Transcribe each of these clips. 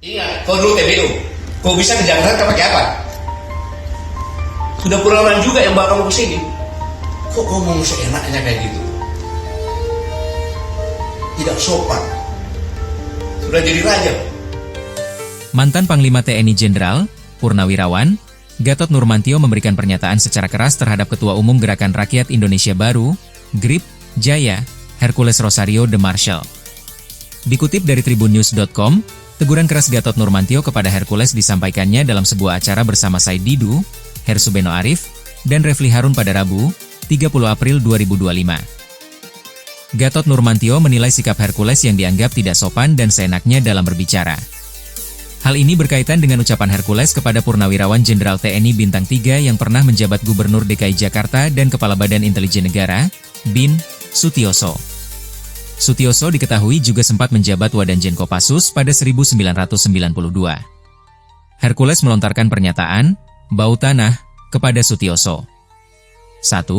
Iya, kau dulu TBU. Kau bisa ke Jakarta kau pakai apa? Sudah pengalaman juga yang bawa kamu ke sini. Kok kau ngomong seenaknya kayak gitu? Tidak sopan. Sudah jadi raja. Mantan Panglima TNI Jenderal Purnawirawan Gatot Nurmantio memberikan pernyataan secara keras terhadap Ketua Umum Gerakan Rakyat Indonesia Baru, GRIP, Jaya, Hercules Rosario de Marshall. Dikutip dari tribunnews.com, teguran keras Gatot Nurmantio kepada Hercules disampaikannya dalam sebuah acara bersama Said Didu, Hersubeno Arif, dan Refli Harun pada Rabu, 30 April 2025. Gatot Nurmantio menilai sikap Hercules yang dianggap tidak sopan dan seenaknya dalam berbicara. Hal ini berkaitan dengan ucapan Hercules kepada Purnawirawan Jenderal TNI Bintang 3 yang pernah menjabat Gubernur DKI Jakarta dan Kepala Badan Intelijen Negara, BIN, Sutioso. Sutioso diketahui juga sempat menjabat Wadanjen Kopassus pada 1992. Hercules melontarkan pernyataan, bau tanah, kepada Sutioso. 1.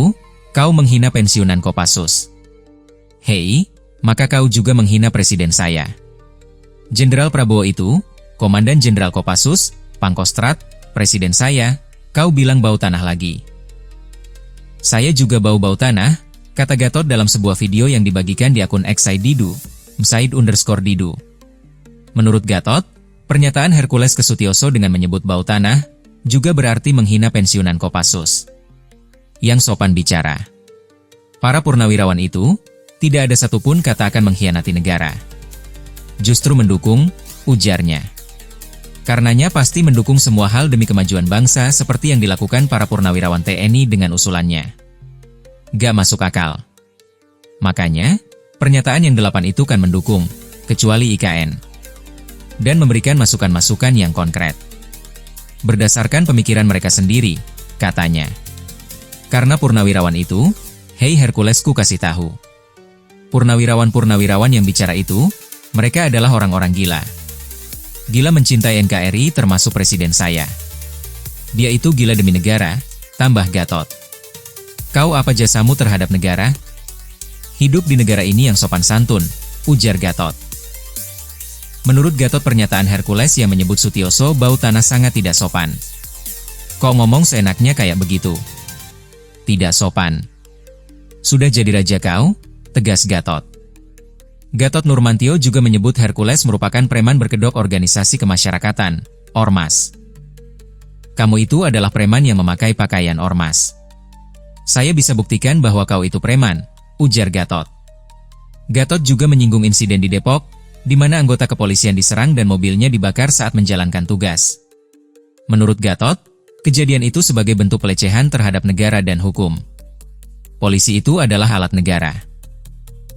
Kau menghina pensiunan Kopassus. Hei, maka kau juga menghina presiden saya. Jenderal Prabowo itu, Komandan Jenderal Kopassus, Pangkostrat, presiden saya, kau bilang bau tanah lagi. Saya juga bau-bau tanah, kata Gatot dalam sebuah video yang dibagikan di akun X Said Didu, Msaid_Didu. Menurut Gatot, pernyataan Hercules ke Sutioso dengan menyebut bau tanah, juga berarti menghina pensiunan Kopassus. Yang sopan bicara. Para purnawirawan itu, tidak ada satupun kata akan mengkhianati negara. Justru mendukung, ujarnya. Karenanya pasti mendukung semua hal demi kemajuan bangsa seperti yang dilakukan para purnawirawan TNI dengan usulannya. Gak masuk akal. Makanya, pernyataan yang 8 itu kan mendukung, kecuali IKN. Dan memberikan masukan-masukan yang konkret. Berdasarkan pemikiran mereka sendiri, katanya. Karena purnawirawan itu, hei Herculesku kasih tahu. Purnawirawan-purnawirawan yang bicara itu, mereka adalah orang-orang gila. Gila mencintai NKRI termasuk presiden saya. Dia itu gila demi negara, tambah Gatot. Kau apa jasamu terhadap negara? Hidup di negara ini yang sopan santun, ujar Gatot. Menurut Gatot pernyataan Hercules yang menyebut Sutioso bau tanah sangat tidak sopan. Kok ngomong seenaknya kayak begitu? Tidak sopan. Sudah jadi raja kau? Tegas Gatot. Gatot Nurmantio juga menyebut Hercules merupakan preman berkedok organisasi kemasyarakatan, Ormas. Kamu itu adalah preman yang memakai pakaian Ormas. Saya bisa buktikan bahwa kau itu preman, ujar Gatot. Gatot juga menyinggung insiden di Depok, di mana anggota kepolisian diserang dan mobilnya dibakar saat menjalankan tugas. Menurut Gatot, kejadian itu sebagai bentuk pelecehan terhadap negara dan hukum. Polisi itu adalah alat negara.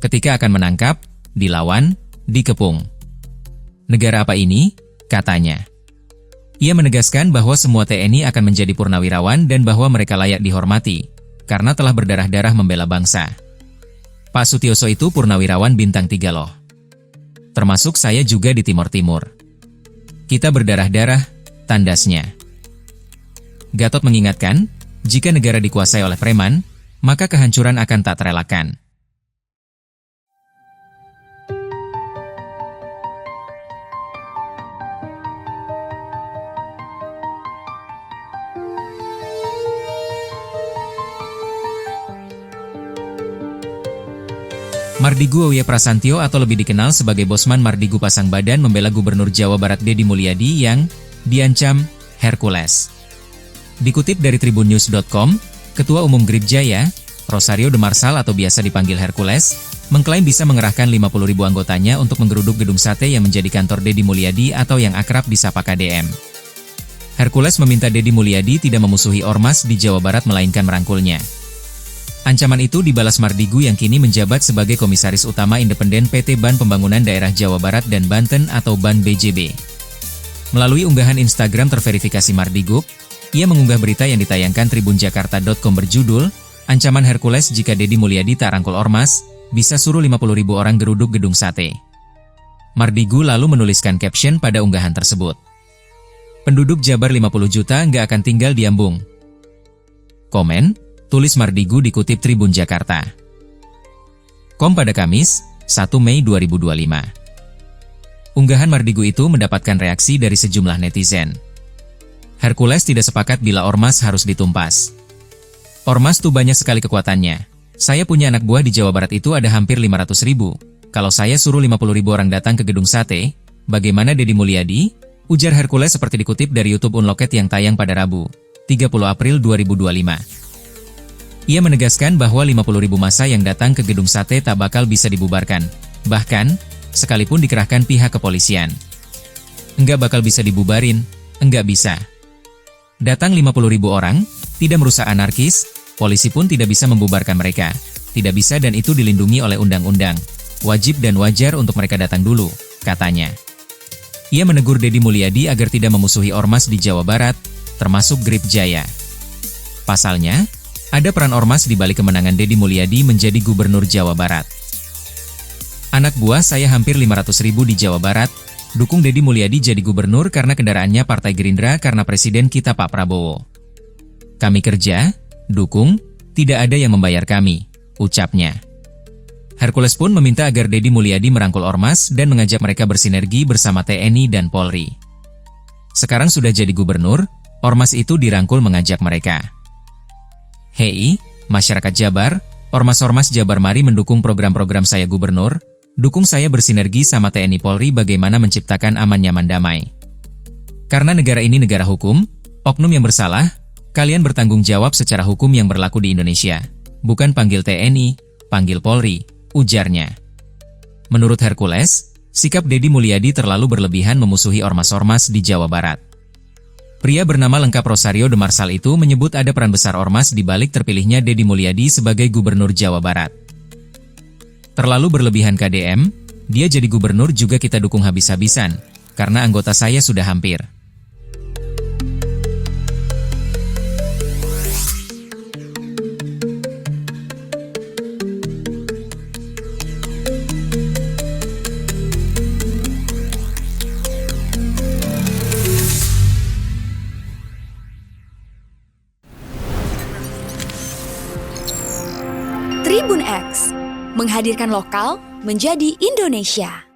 Ketika akan menangkap, dilawan, dikepung. Negara apa ini? Katanya. Ia menegaskan bahwa semua TNI akan menjadi purnawirawan dan bahwa mereka layak dihormati, karena telah berdarah-darah membela bangsa. Pak Sutioso itu purnawirawan bintang 3 loh. Termasuk saya juga di Timur Timur. Kita berdarah-darah, tandasnya. Gatot mengingatkan, jika negara dikuasai oleh preman, maka kehancuran akan tak terelakkan. Mardigu Owie Prasantyo atau lebih dikenal sebagai Bosman Mardigu pasang badan membela Gubernur Jawa Barat Deddy Mulyadi yang diancam Hercules. Dikutip dari tribunnews.com, Ketua Umum GRIP Jaya, Rosario de Marshall atau biasa dipanggil Hercules, mengklaim bisa mengerahkan 50.000 anggotanya untuk menggeruduk gedung sate yang menjadi kantor Deddy Mulyadi atau yang akrab disapa KDM. Hercules meminta Deddy Mulyadi tidak memusuhi Ormas di Jawa Barat melainkan merangkulnya. Ancaman itu dibalas Mardigu yang kini menjabat sebagai Komisaris Utama Independen PT Ban Pembangunan Daerah Jawa Barat dan Banten atau Ban BJB. Melalui unggahan Instagram terverifikasi Mardigu, ia mengunggah berita yang ditayangkan tribunjakarta.com berjudul, Ancaman Hercules jika Deddy Mulyadi tak rangkul Ormas, bisa suruh 50.000 orang geruduk gedung sate. Mardigu lalu menuliskan caption pada unggahan tersebut. Penduduk Jabar 50 juta nggak akan tinggal di Ambung. Komen, tulis Mardigu dikutip Tribun Jakarta. Pada Kamis, 1 Mei 2025. Unggahan Mardigu itu mendapatkan reaksi dari sejumlah netizen. Hercules tidak sepakat bila ormas harus ditumpas. Ormas tuh banyak sekali kekuatannya. Saya punya anak buah di Jawa Barat itu ada hampir 500.000. Kalau saya suruh 50.000 orang datang ke gedung sate, bagaimana Deddy Mulyadi? Ujar Hercules seperti dikutip dari YouTube Unlocked yang tayang pada Rabu, 30 April 2025. Ia menegaskan bahwa 50.000 massa yang datang ke gedung sate tak bakal bisa dibubarkan. Bahkan, sekalipun dikerahkan pihak kepolisian. Enggak bakal bisa dibubarin, enggak bisa. Datang 50.000 orang, tidak merusak anarkis, polisi pun tidak bisa membubarkan mereka. Tidak bisa dan itu dilindungi oleh undang-undang. Wajib dan wajar untuk mereka datang dulu, katanya. Ia menegur Deddy Mulyadi agar tidak memusuhi ormas di Jawa Barat, termasuk Grip Jaya. Pasalnya, ada peran ormas di balik kemenangan Deddy Mulyadi menjadi gubernur Jawa Barat. Anak buah saya hampir 500.000 di Jawa Barat, dukung Deddy Mulyadi jadi gubernur karena kendaraannya Partai Gerindra karena presiden kita Pak Prabowo. Kami kerja, dukung, tidak ada yang membayar kami, ucapnya. Hercules pun meminta agar Deddy Mulyadi merangkul ormas dan mengajak mereka bersinergi bersama TNI dan Polri. Sekarang sudah jadi gubernur, ormas itu dirangkul mengajak mereka. Hei, masyarakat Jabar, ormas-ormas Jabar mari mendukung program-program saya gubernur, dukung saya bersinergi sama TNI Polri bagaimana menciptakan aman nyaman damai. Karena negara ini negara hukum, oknum yang bersalah, kalian bertanggung jawab secara hukum yang berlaku di Indonesia. Bukan panggil TNI, panggil Polri, ujarnya. Menurut Hercules, sikap Deddy Mulyadi terlalu berlebihan memusuhi ormas-ormas di Jawa Barat. Pria bernama lengkap Rosario de Marsal itu menyebut ada peran besar ormas di balik terpilihnya Deddy Mulyadi sebagai gubernur Jawa Barat. Terlalu berlebihan KDM, dia jadi gubernur juga kita dukung habis-habisan, karena anggota saya sudah hampir. Tribun X, menghadirkan lokal menjadi Indonesia.